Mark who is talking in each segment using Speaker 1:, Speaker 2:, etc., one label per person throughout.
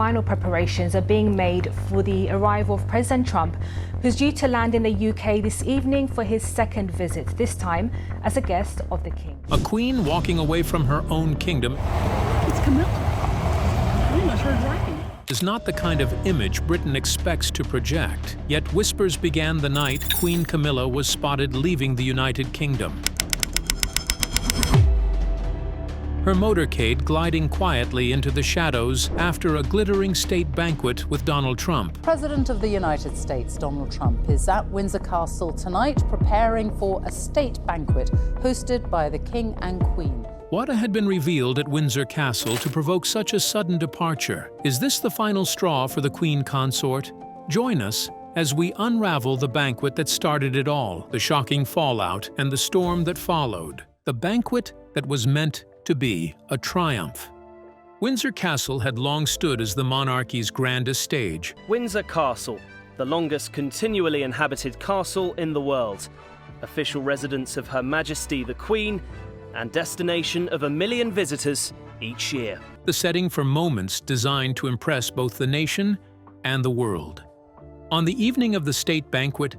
Speaker 1: final preparations are being made for the arrival of President Trump, who's due to land in the UK this evening for his second visit, this time as a guest of the King.
Speaker 2: A queen walking away from her own kingdom.
Speaker 3: It's Camilla. I almost heard rapping.
Speaker 2: Is not the kind of image Britain expects to project. Yet whispers began the night Queen Camilla was spotted leaving the United Kingdom. Her motorcade gliding quietly into the shadows after a glittering state banquet with Donald Trump.
Speaker 4: President of the United States, Donald Trump, is at Windsor Castle tonight preparing for a state banquet hosted by the King and Queen.
Speaker 2: What had been revealed at Windsor Castle to provoke such a sudden departure? Is this the final straw for the Queen Consort? Join us as we unravel the banquet that started it all, the shocking fallout and the storm that followed. The banquet that was meant to be a triumph. Windsor Castle had long stood as the monarchy's grandest stage.
Speaker 5: Windsor Castle, the longest continually inhabited castle in the world, official residence of Her Majesty the Queen, and destination of 1 million visitors each year.
Speaker 2: The setting for moments designed to impress both the nation and the world. On the evening of the state banquet,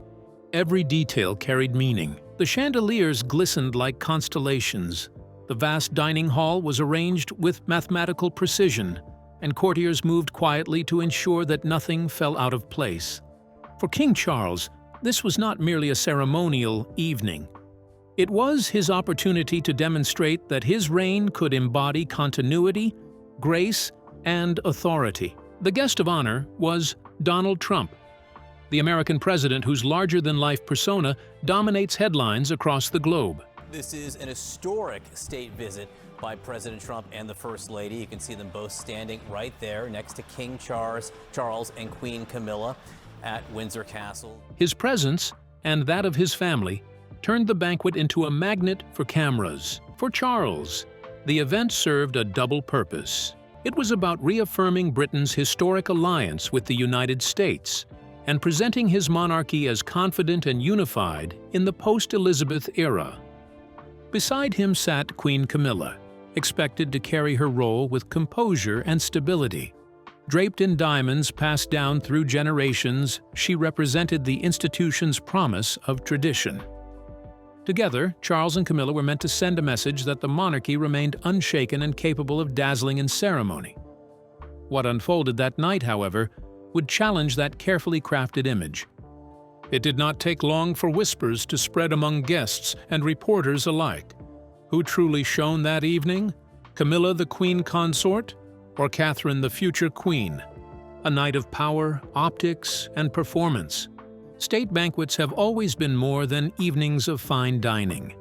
Speaker 2: every detail carried meaning. The chandeliers glistened like constellations. The vast dining hall was arranged with mathematical precision, and courtiers moved quietly to ensure that nothing fell out of place. For King Charles, this was not merely a ceremonial evening. It was his opportunity to demonstrate that his reign could embody continuity, grace, and authority. The guest of honor was Donald Trump, the American president whose larger-than-life persona dominates headlines across the globe.
Speaker 6: This is an historic state visit by President Trump and the First Lady. You can see them both standing right there next to King Charles and Queen Camilla at Windsor Castle.
Speaker 2: His presence, and that of his family, turned the banquet into a magnet for cameras. For Charles, the event served a double purpose. It was about reaffirming Britain's historic alliance with the United States and presenting his monarchy as confident and unified in the post-Elizabeth era. Beside him sat Queen Camilla, expected to carry her role with composure and stability. Draped in diamonds passed down through generations, she represented the institution's promise of tradition. Together, Charles and Camilla were meant to send a message that the monarchy remained unshaken and capable of dazzling in ceremony. What unfolded that night, however, would challenge that carefully crafted image. It did not take long for whispers to spread among guests and reporters alike. Who truly shone that evening? Camilla the Queen Consort, or Catherine the future Queen? A night of power, optics, and performance. State banquets have always been more than evenings of fine dining.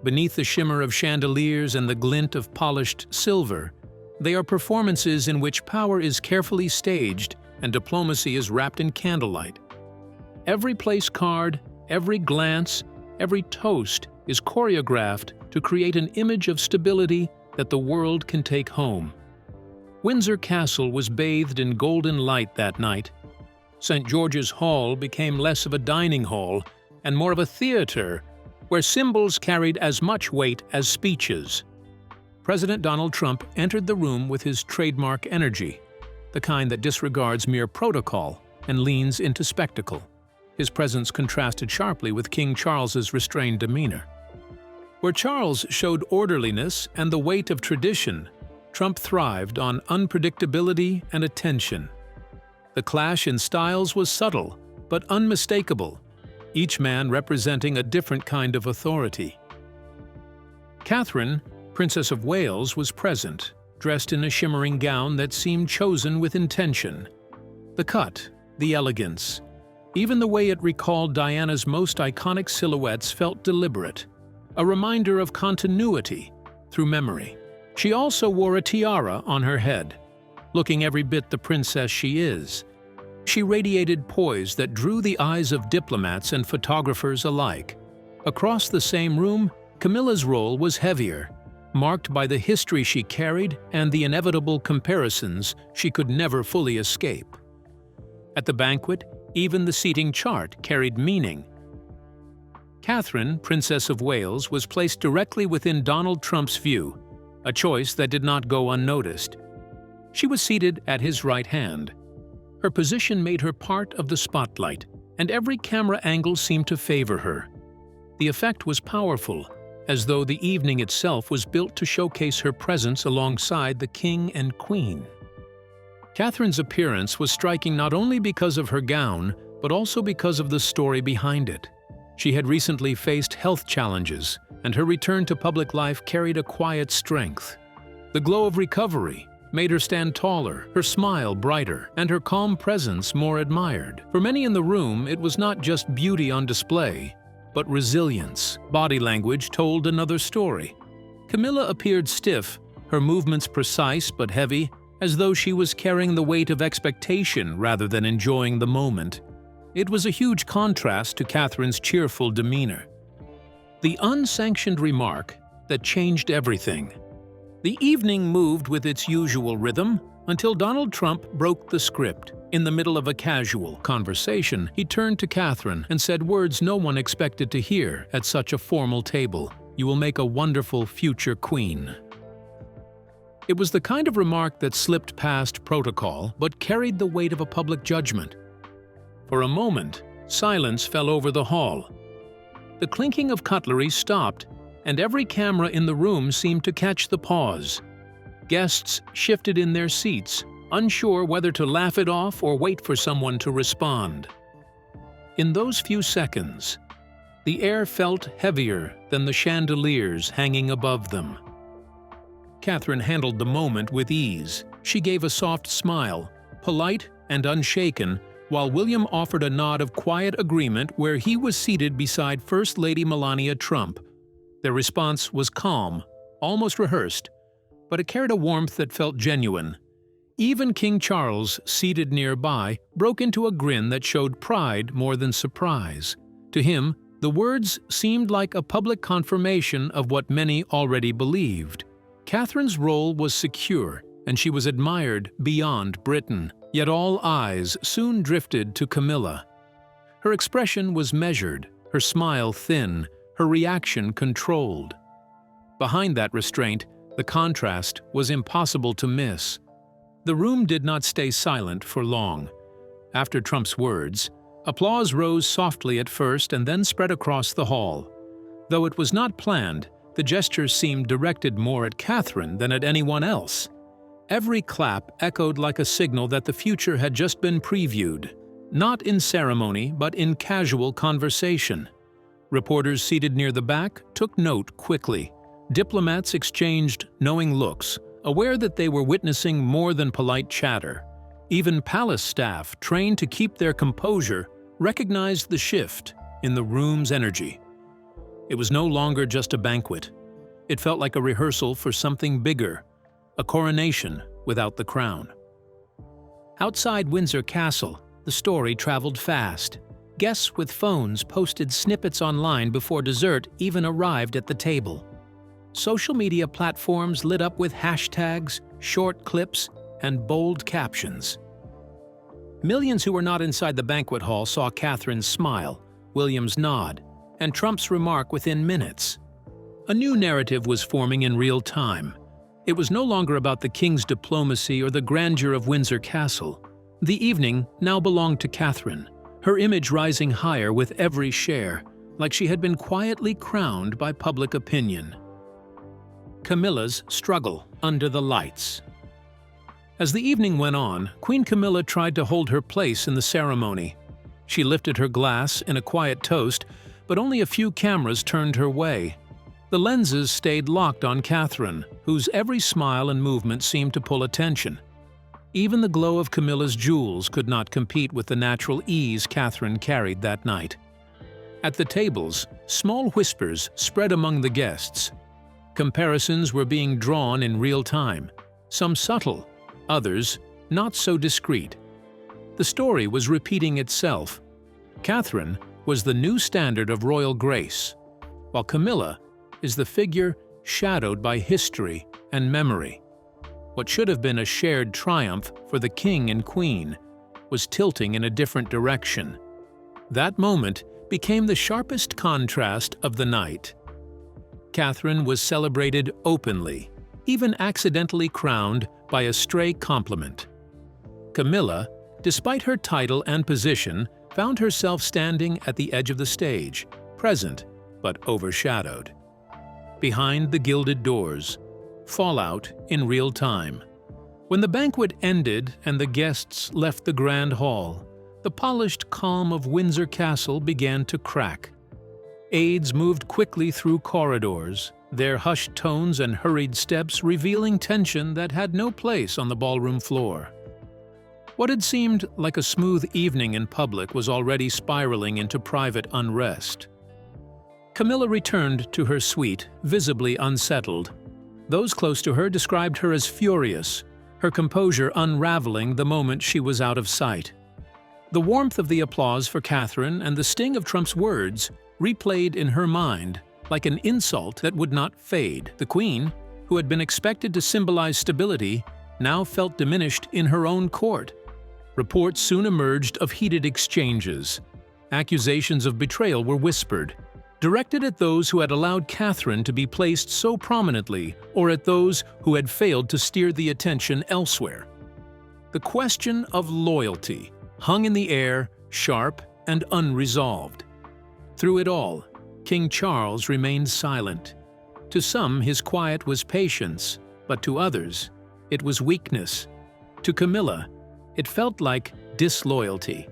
Speaker 2: Beneath the shimmer of chandeliers and the glint of polished silver, they are performances in which power is carefully staged and diplomacy is wrapped in candlelight. Every place card, every glance, every toast is choreographed to create an image of stability that the world can take home. Windsor Castle was bathed in golden light that night. St. George's Hall became less of a dining hall and more of a theater where symbols carried as much weight as speeches. President Donald Trump entered the room with his trademark energy, the kind that disregards mere protocol and leans into spectacle. His presence contrasted sharply with King Charles's restrained demeanor. Where Charles showed orderliness and the weight of tradition, Trump thrived on unpredictability and attention. The clash in styles was subtle, but unmistakable, each man representing a different kind of authority. Catherine, Princess of Wales, was present, dressed in a shimmering gown that seemed chosen with intention. The cut, the elegance, even the way it recalled Diana's most iconic silhouettes felt deliberate, a reminder of continuity through memory. She also wore a tiara on her head, looking every bit the princess she is. She radiated poise that drew the eyes of diplomats and photographers alike. Across the same room, Camilla's role was heavier, marked by the history she carried and the inevitable comparisons she could never fully escape. At the banquet, even the seating chart carried meaning. Catherine, Princess of Wales, was placed directly within Donald Trump's view, a choice that did not go unnoticed. She was seated at his right hand. Her position made her part of the spotlight, and every camera angle seemed to favor her. The effect was powerful, as though the evening itself was built to showcase her presence alongside the king and queen. Catherine's appearance was striking not only because of her gown, but also because of the story behind it. She had recently faced health challenges, and her return to public life carried a quiet strength. The glow of recovery made her stand taller, her smile brighter, and her calm presence more admired. For many in the room, it was not just beauty on display, but resilience. Body language told another story. Camilla appeared stiff, her movements precise but heavy, as though she was carrying the weight of expectation rather than enjoying the moment. It was a huge contrast to Catherine's cheerful demeanor. The unsanctioned remark that changed everything. The evening moved with its usual rhythm until Donald Trump broke the script. In the middle of a casual conversation, he turned to Catherine and said words no one expected to hear at such a formal table. "You will make a wonderful future queen." It was the kind of remark that slipped past protocol but carried the weight of a public judgment. For a moment, silence fell over the hall. The clinking of cutlery stopped, and every camera in the room seemed to catch the pause. Guests shifted in their seats, unsure whether to laugh it off or wait for someone to respond. In those few seconds, the air felt heavier than the chandeliers hanging above them. Catherine handled the moment with ease. She gave a soft smile, polite and unshaken, while William offered a nod of quiet agreement where he was seated beside First Lady Melania Trump. Their response was calm, almost rehearsed, but it carried a warmth that felt genuine. Even King Charles, seated nearby, broke into a grin that showed pride more than surprise. To him, the words seemed like a public confirmation of what many already believed. Catherine's role was secure, and she was admired beyond Britain. Yet all eyes soon drifted to Camilla. Her expression was measured, her smile thin, her reaction controlled. Behind that restraint, the contrast was impossible to miss. The room did not stay silent for long. After Trump's words, applause rose softly at first and then spread across the hall. Though it was not planned, the gesture seemed directed more at Catherine than at anyone else. Every clap echoed like a signal that the future had just been previewed, not in ceremony but in casual conversation. Reporters seated near the back took note quickly. Diplomats exchanged knowing looks, aware that they were witnessing more than polite chatter. Even palace staff, trained to keep their composure, recognized the shift in the room's energy. It was no longer just a banquet. It felt like a rehearsal for something bigger, a coronation without the crown. Outside Windsor Castle, the story traveled fast. Guests with phones posted snippets online before dessert even arrived at the table. Social media platforms lit up with hashtags, short clips, and bold captions. Millions who were not inside the banquet hall saw Catherine's smile, William's nod, and Trump's remark within minutes. A new narrative was forming in real time. It was no longer about the king's diplomacy or the grandeur of Windsor Castle. The evening now belonged to Catherine, her image rising higher with every share, like she had been quietly crowned by public opinion. Camilla's struggle under the lights. As the evening went on, Queen Camilla tried to hold her place in the ceremony. She lifted her glass in a quiet toast, but only a few cameras turned her way. The lenses stayed locked on Catherine, whose every smile and movement seemed to pull attention. Even the glow of Camilla's jewels could not compete with the natural ease Catherine carried that night. At the tables, small whispers spread among the guests. Comparisons were being drawn in real time, some subtle, others not so discreet. The story was repeating itself. Catherine was the new standard of royal grace, while Camilla is the figure shadowed by history and memory. What should have been a shared triumph for the king and queen was tilting in a different direction. That moment became the sharpest contrast of the night. Catherine was celebrated openly, even accidentally crowned by a stray compliment. Camilla, despite her title and position, found herself standing at the edge of the stage, present but overshadowed. Behind the gilded doors, fallout in real time. When the banquet ended and the guests left the grand hall, the polished calm of Windsor Castle began to crack. Aides moved quickly through corridors, their hushed tones and hurried steps revealing tension that had no place on the ballroom floor. What had seemed like a smooth evening in public was already spiraling into private unrest. Camilla returned to her suite, visibly unsettled. Those close to her described her as furious, her composure unraveling the moment she was out of sight. The warmth of the applause for Catherine and the sting of Trump's words replayed in her mind like an insult that would not fade. The Queen, who had been expected to symbolize stability, now felt diminished in her own court. Reports soon emerged of heated exchanges. Accusations of betrayal were whispered, directed at those who had allowed Catherine to be placed so prominently or at those who had failed to steer the attention elsewhere. The question of loyalty hung in the air, sharp and unresolved. Through it all, King Charles remained silent. To some, his quiet was patience, but to others, it was weakness. To Camilla, it felt like disloyalty.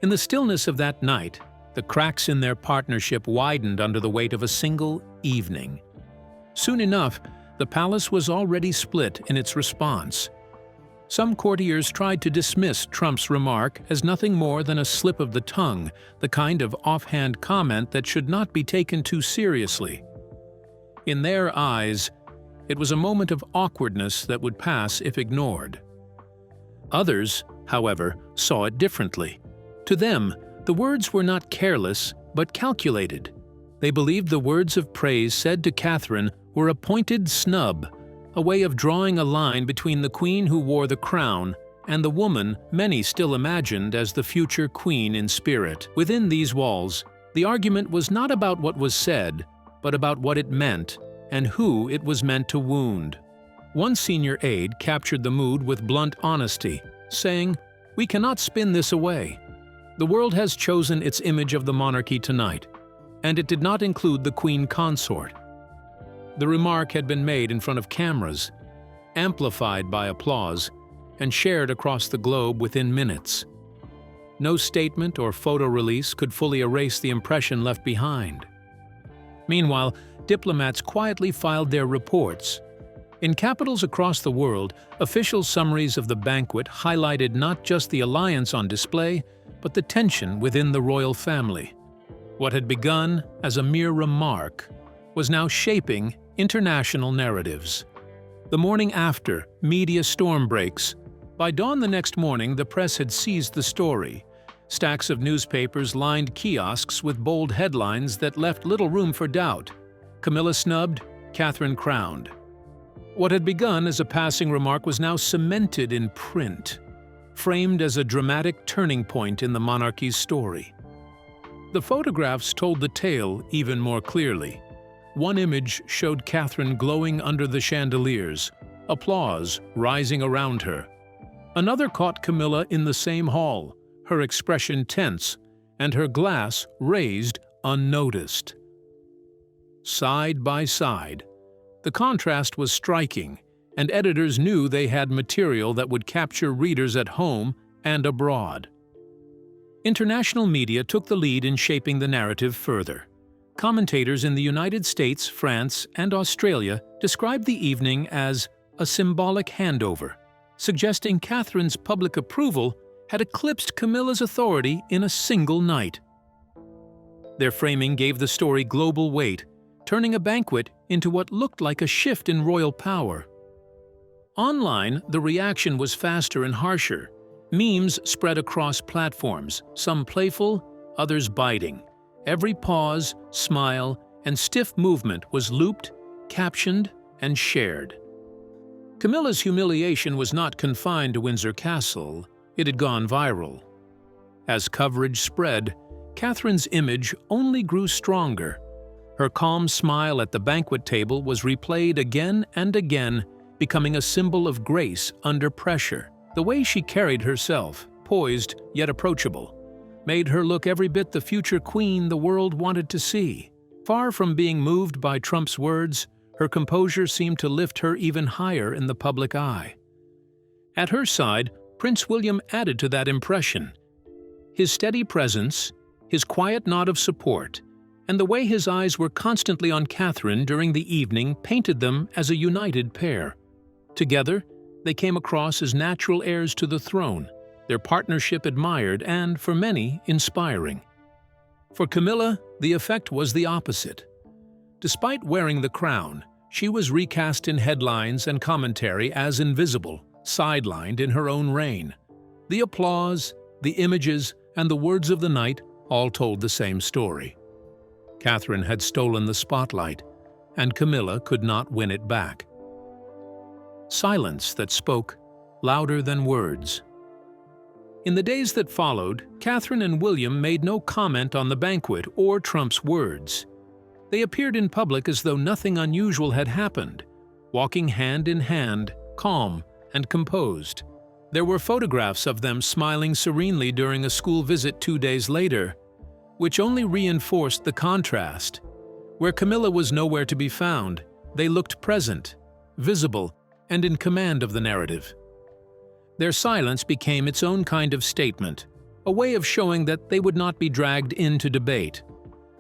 Speaker 2: In the stillness of that night, the cracks in their partnership widened under the weight of a single evening. Soon enough, the palace was already split in its response. Some courtiers tried to dismiss Trump's remark as nothing more than a slip of the tongue, the kind of offhand comment that should not be taken too seriously. In their eyes, it was a moment of awkwardness that would pass if ignored. Others, however, saw it differently. To them, the words were not careless, but calculated. They believed the words of praise said to Catherine were a pointed snub, a way of drawing a line between the queen who wore the crown and the woman many still imagined as the future queen in spirit. Within these walls, the argument was not about what was said, but about what it meant and who it was meant to wound. One senior aide captured the mood with blunt honesty, saying, "We cannot spin this away. The world has chosen its image of the monarchy tonight, and it did not include the Queen Consort." The remark had been made in front of cameras, amplified by applause, and shared across the globe within minutes. No statement or photo release could fully erase the impression left behind. Meanwhile, diplomats quietly filed their reports. In capitals across the world, official summaries of the banquet highlighted not just the alliance on display, but the tension within the royal family. What had begun as a mere remark was now shaping international narratives. The morning after, media storm breaks. By dawn the next morning, the press had seized the story. Stacks of newspapers lined kiosks with bold headlines that left little room for doubt. Camilla snubbed, Catherine crowned. What had begun as a passing remark was now cemented in print, framed as a dramatic turning point in the monarchy's story. The photographs told the tale even more clearly. One image showed Catherine glowing under the chandeliers, applause rising around her. Another caught Camilla in the same hall, her expression tense, and her glass raised unnoticed. Side by side, the contrast was striking, and editors knew they had material that would capture readers at home and abroad. International media took the lead in shaping the narrative further. Commentators in the United States, France, and Australia described the evening as a symbolic handover, suggesting Catherine's public approval had eclipsed Camilla's authority in a single night. Their framing gave the story global weight, turning a banquet into what looked like a shift in royal power. Online, the reaction was faster and harsher. Memes spread across platforms, some playful, others biting. Every pause, smile, and stiff movement was looped, captioned, and shared. Camilla's humiliation was not confined to Windsor Castle. It had gone viral. As coverage spread, Catherine's image only grew stronger. Her calm smile at the banquet table was replayed again and again, becoming a symbol of grace under pressure. The way she carried herself, poised yet approachable, made her look every bit the future queen the world wanted to see. Far from being moved by Trump's words, her composure seemed to lift her even higher in the public eye. At her side, Prince William added to that impression. His steady presence, his quiet nod of support, and the way his eyes were constantly on Catherine during the evening painted them as a united pair. Together, they came across as natural heirs to the throne, their partnership admired and, for many, inspiring. For Camilla, the effect was the opposite. Despite wearing the crown, she was recast in headlines and commentary as invisible, sidelined in her own reign. The applause, the images, and the words of the night all told the same story. Catherine had stolen the spotlight, and Camilla could not win it back. Silence that spoke louder than words. In the days that followed, Catherine and William made no comment on the banquet or Trump's words. They appeared in public as though nothing unusual had happened, walking hand in hand, calm and composed. There were photographs of them smiling serenely during a school visit 2 days later, which only reinforced the contrast. Where Camilla was nowhere to be found, they looked present, visible, and in command of the narrative. Their silence became its own kind of statement, a way of showing that they would not be dragged into debate.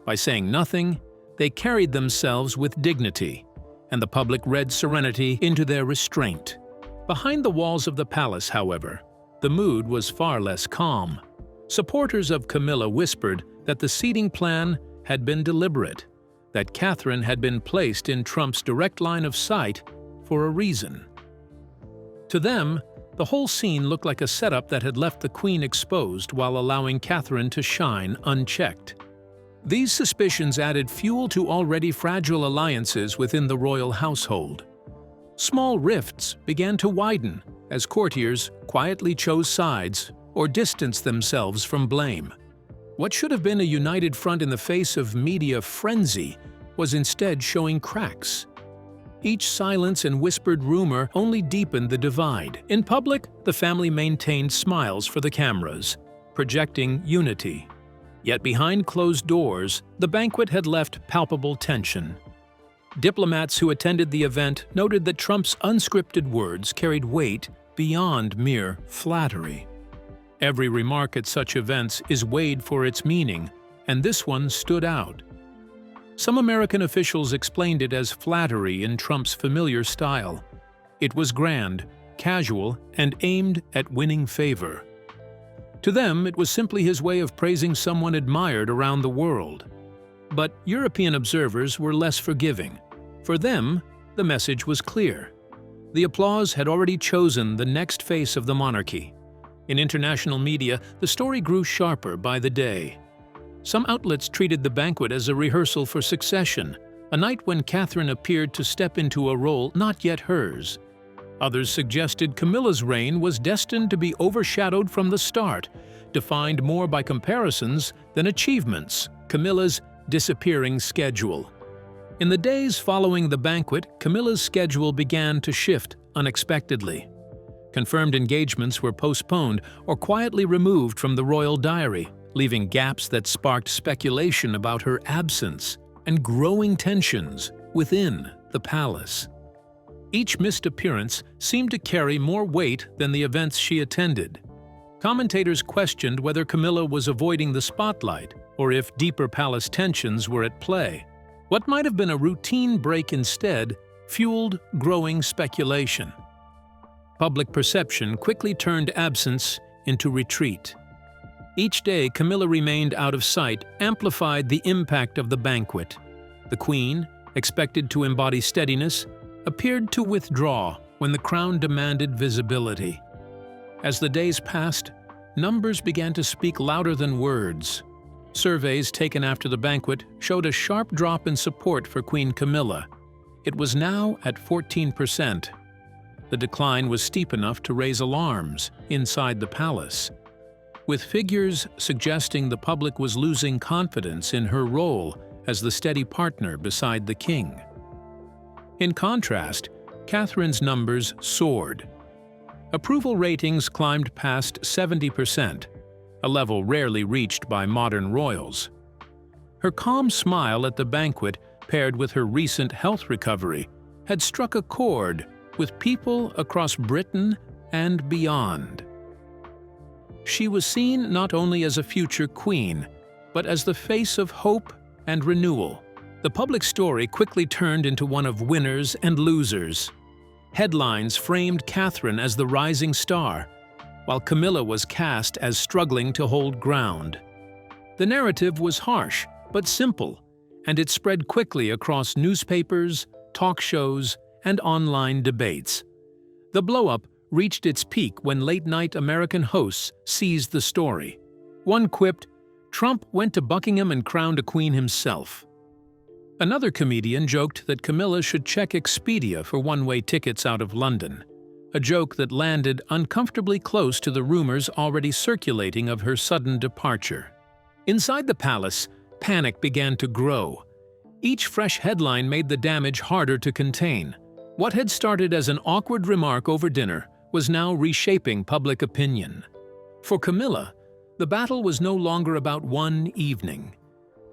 Speaker 2: By saying nothing, they carried themselves with dignity, and the public read serenity into their restraint. Behind the walls of the palace, however, the mood was far less calm. Supporters of Camilla whispered that the seating plan had been deliberate, that Catherine had been placed in Trump's direct line of sight for a reason. To them, the whole scene looked like a setup that had left the Queen exposed while allowing Catherine to shine unchecked. These suspicions added fuel to already fragile alliances within the royal household. Small rifts began to widen as courtiers quietly chose sides or distanced themselves from blame. What should have been a united front in the face of media frenzy was instead showing cracks. Each silence and whispered rumor only deepened the divide. In public, the family maintained smiles for the cameras, projecting unity. Yet behind closed doors, the banquet had left palpable tension. Diplomats who attended the event noted that Trump's unscripted words carried weight beyond mere flattery. Every remark at such events is weighed for its meaning, and this one stood out. Some American officials explained it as flattery in Trump's familiar style. It was grand, casual, and aimed at winning favor. To them, it was simply his way of praising someone admired around the world. But European observers were less forgiving. For them, the message was clear. The applause had already chosen the next face of the monarchy. In international media, the story grew sharper by the day. Some outlets treated the banquet as a rehearsal for succession, a night when Catherine appeared to step into a role not yet hers. Others suggested Camilla's reign was destined to be overshadowed from the start, defined more by comparisons than achievements, Camilla's disappearing schedule. In the days following the banquet, Camilla's schedule began to shift unexpectedly. Confirmed engagements were postponed or quietly removed from the royal diary, leaving gaps that sparked speculation about her absence and growing tensions within the palace. Each missed appearance seemed to carry more weight than the events she attended. Commentators questioned whether Camilla was avoiding the spotlight or if deeper palace tensions were at play. What might have been a routine break instead fueled growing speculation. Public perception quickly turned absence into retreat. Each day Camilla remained out of sight amplified the impact of the banquet. The Queen, expected to embody steadiness, appeared to withdraw when the crown demanded visibility. As the days passed, numbers began to speak louder than words. Surveys taken after the banquet showed a sharp drop in support for Queen Camilla. It was now at 14%. The decline was steep enough to raise alarms inside the palace, with figures suggesting the public was losing confidence in her role as the steady partner beside the king. In contrast, Catherine's numbers soared. Approval ratings climbed past 70%, a level rarely reached by modern royals. Her calm smile at the banquet, paired with her recent health recovery, had struck a chord with people across Britain and beyond. She was seen not only as a future queen, but as the face of hope and renewal. The public story quickly turned into one of winners and losers. Headlines framed Catherine as the rising star, while Camilla was cast as struggling to hold ground. The narrative was harsh, but simple, and it spread quickly across newspapers, talk shows, and online debates. The blow-up reached its peak when late-night American hosts seized the story. One quipped, "Trump went to Buckingham and crowned a queen himself." Another comedian joked that Camilla should check Expedia for one-way tickets out of London, a joke that landed uncomfortably close to the rumors already circulating of her sudden departure. Inside the palace, panic began to grow. Each fresh headline made the damage harder to contain. What had started as an awkward remark over dinner was now reshaping public opinion. For Camilla, the battle was no longer about one evening.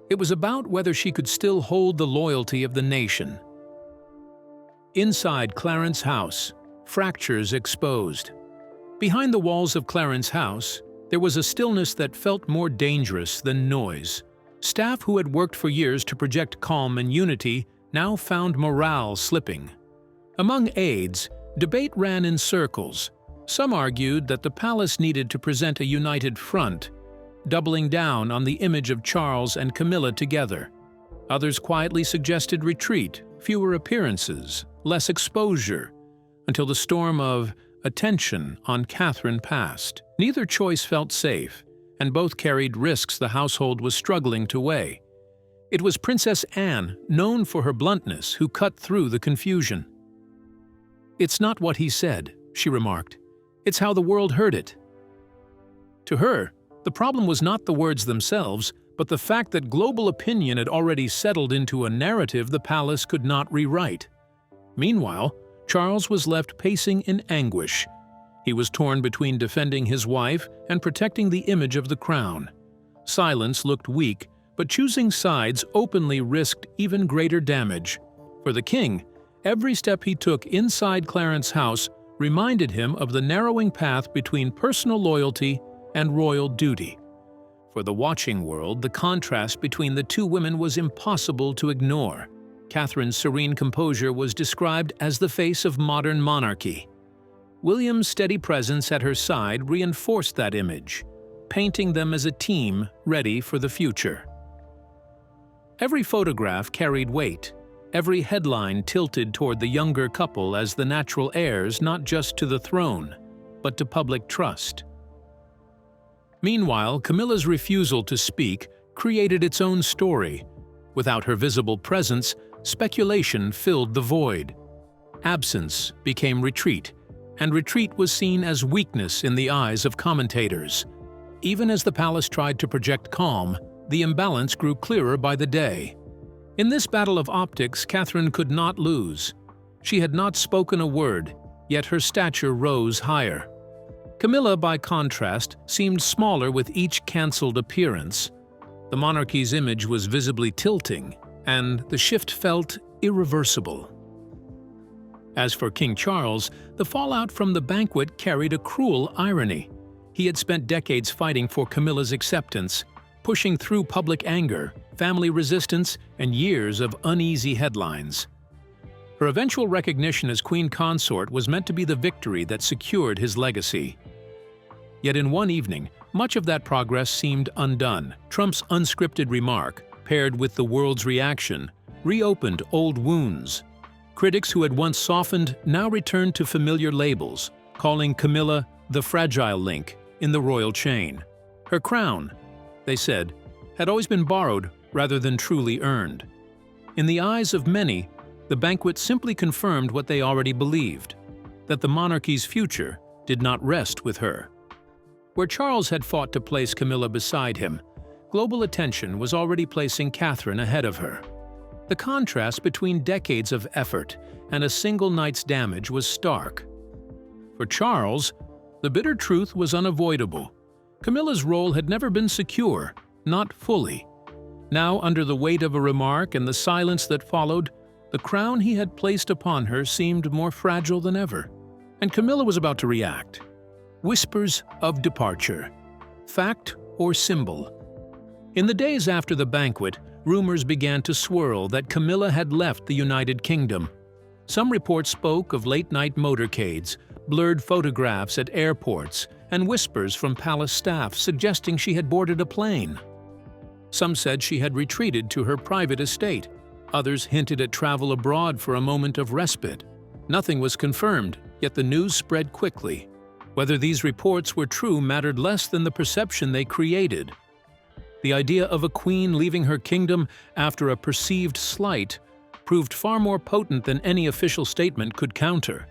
Speaker 2: It was about whether she could still hold the loyalty of the nation. Inside Clarence House, fractures exposed. Behind the walls of Clarence House, there was a stillness that felt more dangerous than noise. Staff who had worked for years to project calm and unity now found morale slipping. Among aides, debate ran in circles. Some argued that the palace needed to present a united front, doubling down on the image of Charles and Camilla together. Others quietly suggested retreat, fewer appearances, less exposure, until the storm of attention on Catherine passed. Neither choice felt safe, and both carried risks the household was struggling to weigh. It was Princess Anne, known for her bluntness, who cut through the confusion. "It's not what he said," she remarked. "It's how the world heard it." To her, the problem was not the words themselves, but the fact that global opinion had already settled into a narrative the palace could not rewrite. Meanwhile, Charles was left pacing in anguish. He was torn between defending his wife and protecting the image of the crown. Silence looked weak, but choosing sides openly risked even greater damage. For the king, every step he took inside Clarence House reminded him of the narrowing path between personal loyalty and royal duty. For the watching world, the contrast between the two women was impossible to ignore. Catherine's serene composure was described as the face of modern monarchy. William's steady presence at her side reinforced that image, painting them as a team ready for the future. Every photograph carried weight. Every headline tilted toward the younger couple as the natural heirs not just to the throne, but to public trust. Meanwhile, Camilla's refusal to speak created its own story. Without her visible presence, speculation filled the void. Absence became retreat, and retreat was seen as weakness in the eyes of commentators. Even as the palace tried to project calm, the imbalance grew clearer by the day. In this battle of optics, Catherine could not lose. She had not spoken a word, yet her stature rose higher. Camilla, by contrast, seemed smaller with each cancelled appearance. The monarchy's image was visibly tilting, and the shift felt irreversible. As for King Charles, the fallout from the banquet carried a cruel irony. He had spent decades fighting for Camilla's acceptance, pushing through public anger, family resistance, and years of uneasy headlines. Her eventual recognition as Queen Consort was meant to be the victory that secured his legacy. Yet in one evening, much of that progress seemed undone. Trump's unscripted remark, paired with the world's reaction, reopened old wounds. Critics who had once softened now returned to familiar labels, calling Camilla the fragile link in the royal chain. Her crown, they said, had always been borrowed rather than truly earned. In the eyes of many, the banquet simply confirmed what they already believed, that the monarchy's future did not rest with her. Where Charles had fought to place Camilla beside him, global attention was already placing Catherine ahead of her. The contrast between decades of effort and a single night's damage was stark. For Charles, the bitter truth was unavoidable. Camilla's role had never been secure, not fully. Now, under the weight of a remark and the silence that followed, the crown he had placed upon her seemed more fragile than ever. And Camilla was about to react. Whispers of departure. Fact or symbol? In the days after the banquet, rumors began to swirl that Camilla had left the United Kingdom. Some reports spoke of late-night motorcades, blurred photographs at airports, and whispers from palace staff suggesting she had boarded a plane. Some said she had retreated to her private estate. Others hinted at travel abroad for a moment of respite. Nothing was confirmed, yet the news spread quickly. Whether these reports were true mattered less than the perception they created. The idea of a queen leaving her kingdom after a perceived slight proved far more potent than any official statement could counter.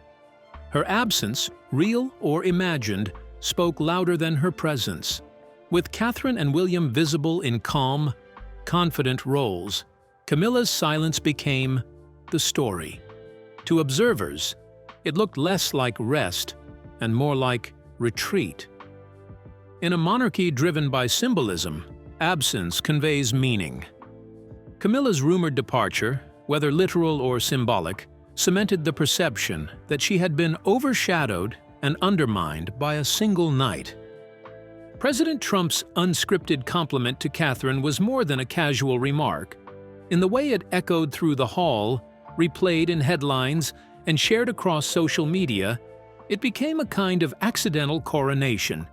Speaker 2: Her absence, real or imagined, spoke louder than her presence. With Catherine and William visible in calm, confident roles, Camilla's silence became the story. To observers, it looked less like rest and more like retreat. In a monarchy driven by symbolism, absence conveys meaning. Camilla's rumored departure, whether literal or symbolic, cemented the perception that she had been overshadowed and undermined by a single night. President Trump's unscripted compliment to Catherine was more than a casual remark. In the way it echoed through the hall, replayed in headlines, and shared across social media, it became a kind of accidental coronation.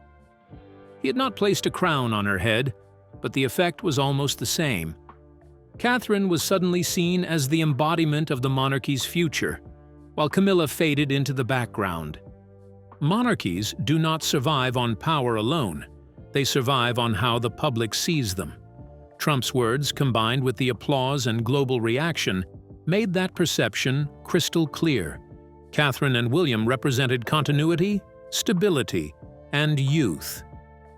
Speaker 2: He had not placed a crown on her head, but the effect was almost the same. Catherine was suddenly seen as the embodiment of the monarchy's future, while Camilla faded into the background. Monarchies do not survive on power alone. They survive on how the public sees them. Trump's words, combined with the applause and global reaction, made that perception crystal clear. Catherine and William represented continuity, stability, and youth.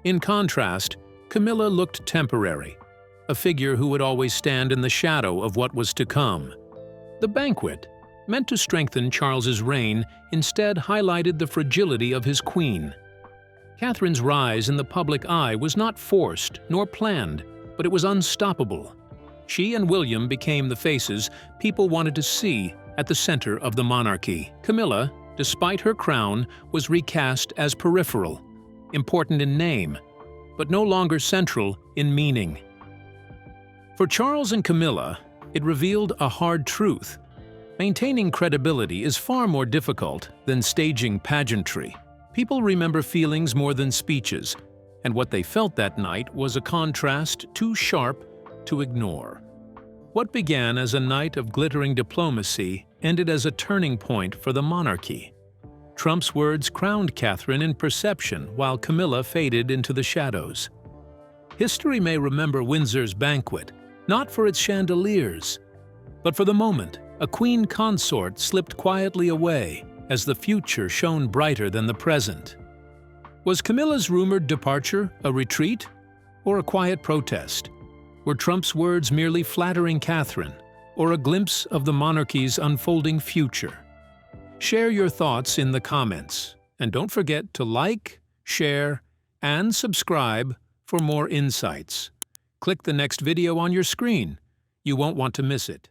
Speaker 2: In contrast, Camilla looked temporary, a figure who would always stand in the shadow of what was to come. The banquet, meant to strengthen Charles's reign, instead highlighted the fragility of his queen. Catherine's rise in the public eye was not forced nor planned, but it was unstoppable. She and William became the faces people wanted to see at the center of the monarchy. Camilla, despite her crown, was recast as peripheral, important in name, but no longer central in meaning. For Charles and Camilla, it revealed a hard truth. Maintaining credibility is far more difficult than staging pageantry. People remember feelings more than speeches, and what they felt that night was a contrast too sharp to ignore. What began as a night of glittering diplomacy ended as a turning point for the monarchy. Trump's words crowned Catherine in perception while Camilla faded into the shadows. History may remember Windsor's banquet, not for its chandeliers, but for the moment a Queen Consort slipped quietly away as the future shone brighter than the present. Was Camilla's rumored departure a retreat or a quiet protest? Were Trump's words merely flattering Catherine, or a glimpse of the monarchy's unfolding future? Share your thoughts in the comments, and don't forget to like, share, and subscribe for more insights. Click the next video on your screen. You won't want to miss it.